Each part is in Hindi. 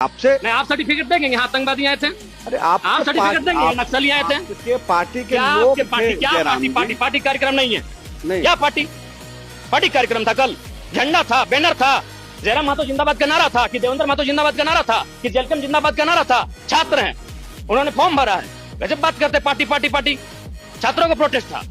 आपसे नहीं, आप सर्टिफिकेट देंगे यहाँ आतंकवादी आए थे? अरे आप सर्टिफिकेट देंगे नक्सली आए थे? आपके पार्टी के क्या लोग आपके पार्टी थे, क्या जयराम पार्टी जी। पार्टी पार्टी कार्यक्रम नहीं है? नहीं क्या पार्टी पार्टी कार्यक्रम था? कल झंडा था, बैनर था, जयराम महतो जिंदाबाद का नारा था कि देवेंद्र महतो जिंदाबाद का नारा था कि जेलकम जिंदाबाद का नारा था। छात्र हैं, उन्होंने फॉर्म भरा है। वैसे बात करते पार्टी पार्टी पार्टी, छात्रों का प्रोटेस्ट था।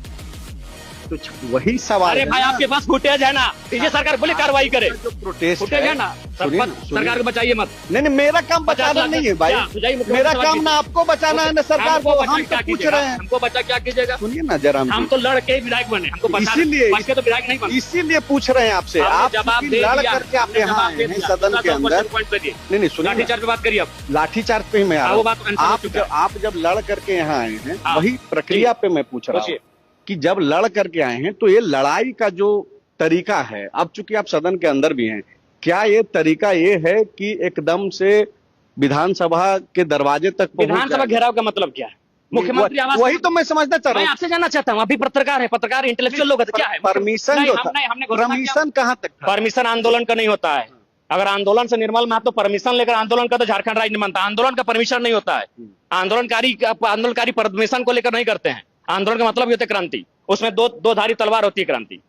तो वही सवाल अरे है भाई ना। आपके पास फुटेज है ना, ये सरकार बोले कार्रवाई करे। जो प्रोटेस्ट फुटेज है ना, सरकार को बचाइए मत। नहीं, मेरा काम बचाना नहीं है भाई, मेरा काम ना आपको बचाना है ना सरकार को। हम तो पूछ रहे हैं हमको बचा क्या कीजिएगा? सुनिए ना जयराम हम जी, तो लड़ के विधायक बने, हमको इसीलिए तो विधायक नहीं बने। इसीलिए पूछ रहे हैं आपसे। आप जवाब चूंकि दे लड़ दिया, करके आप यहाँ आए हैं सदन के अंदर। नहीं सुनिए, लाठीचार्ज पे बात करिए अब। लाठीचार्ज पे ही मैं आ रहा वो हूँ। बात आंसर हो चुका है। आप जब लड़ करके यहाँ आए हैं, हाँ। वही प्रक्रिया पे मैं पूछ रहा हूँ पूछिए। कि जब लड़ करके आए हैं तो ये लड़ाई का जो तरीका है, अब चूंकि आप सदन के अंदर भी हैं, क्या ये तरीका ये है कि एकदम से विधानसभा के दरवाजे तक पहुंच विधानसभा जाए? घेराव का मतलब क्या है? मुख्यमंत्री आवास, वही तो मैं समझना चाह रहा मैं हूँ। आपसे जानना चाहता हूँ। अभी पत्रकार है, पत्रकार इंटेलेक्चुअल लोग है, तो क्या है परमिशन जो था, हमने घोषणा किया। परमिशन कहाँ तक था? परमिशन आंदोलन का नहीं होता है। अगर आंदोलन से निर्मल महतो परमिशन लेकर आंदोलन का, तो झारखंड राज्य नहीं मानता। आंदोलन का परमिशन नहीं होता है। आंदोलनकारी परमिशन को लेकर नहीं करते हैं। आंदोलन का मतलब होता है क्रांति, उसमें दो धारी तलवार होती है क्रांति।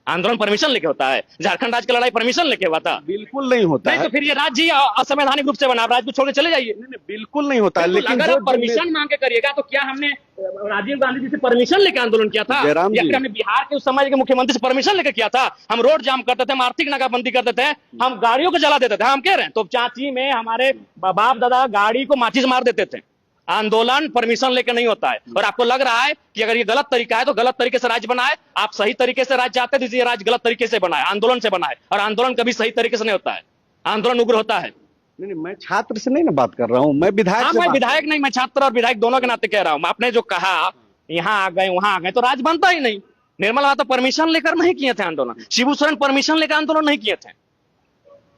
आंदोलन परमिशन लेके होता है। झारखंड राज्य की लड़ाई परमिशन लेके हुआ था? बिल्कुल नहीं होता नहीं है। तो फिर ये राज्य ही असंवैधानिक रूप से बना, राज्य को छोड़ के चले जाइए। नहीं, बिल्कुल नहीं होता है। बिल्कुल, लेकिन अगर जो आप परमिशन मांग के करिएगा तो क्या हमने राजीव गांधी जी से परमिशन लेके आंदोलन किया था, जयराम या जी। फिर हमने बिहार के उस समय के मुख्यमंत्री से परमिशन लेके किया था? हम रोड जाम करते थे, हम आर्थिक नाकाबंदी करते थे, हम गाड़ियों को जला देते थे। हम कह रहे हैं तो चाची में हमारे बाप दादा गाड़ी को माचिस मार देते थे। आंदोलन परमिशन लेके नहीं होता है। और आपको लग रहा है कि अगर ये गलत तरीका है तो गलत तरीके से राज्य बनाए। आप सही तरीके से राज्य चाहते थे, ये राज्य गलत तरीके से बनाए, आंदोलन से बनाए। और आंदोलन कभी सही तरीके से नहीं होता है, आंदोलन उग्र होता है। नहीं, मैं छात्र से नहीं ना बात कर रहा हूँ, मैं विधायक हाँ, से मैं बात विधायक नहीं, मैं छात्र और विधायक दोनों के नाते कह रहा हूँ। आपने जो कहा यहाँ आ गए वहां आ गए, तो राज बनता ही नहीं। निर्मल महतो परमिशन लेकर नहीं किए थे आंदोलन, शिबू सोरेन परमिशन लेकर आंदोलन नहीं किए थे,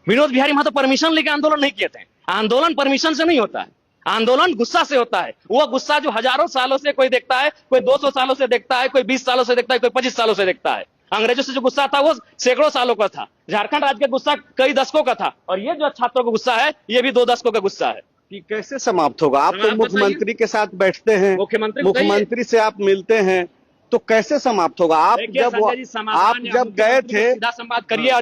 विनोद बिहारी महतो परमिशन लेकर आंदोलन नहीं किए थे। आंदोलन परमिशन से नहीं होता है, आंदोलन गुस्सा से होता है। वो गुस्सा जो हजारों सालों से कोई देखता है, कोई 200 सालों से देखता है, कोई 20 सालों से देखता है, कोई 25 सालों से देखता है। अंग्रेजों से जो गुस्सा था वो सैकड़ों सालों का था। झारखंड राज्य का गुस्सा कई दशकों का था, और ये जो छात्रों का गुस्सा है ये भी 2 दशकों का गुस्सा है। कि कैसे समाप्त होगा? आप तो आप बताइए। मुख्यमंत्री के साथ बैठते हैं, मुख्यमंत्री से आप मिलते हैं, तो कैसे समाप्त होगा? आप देखिए जब संजय जी, समाधान गए थे, सीधा संवाद करिए।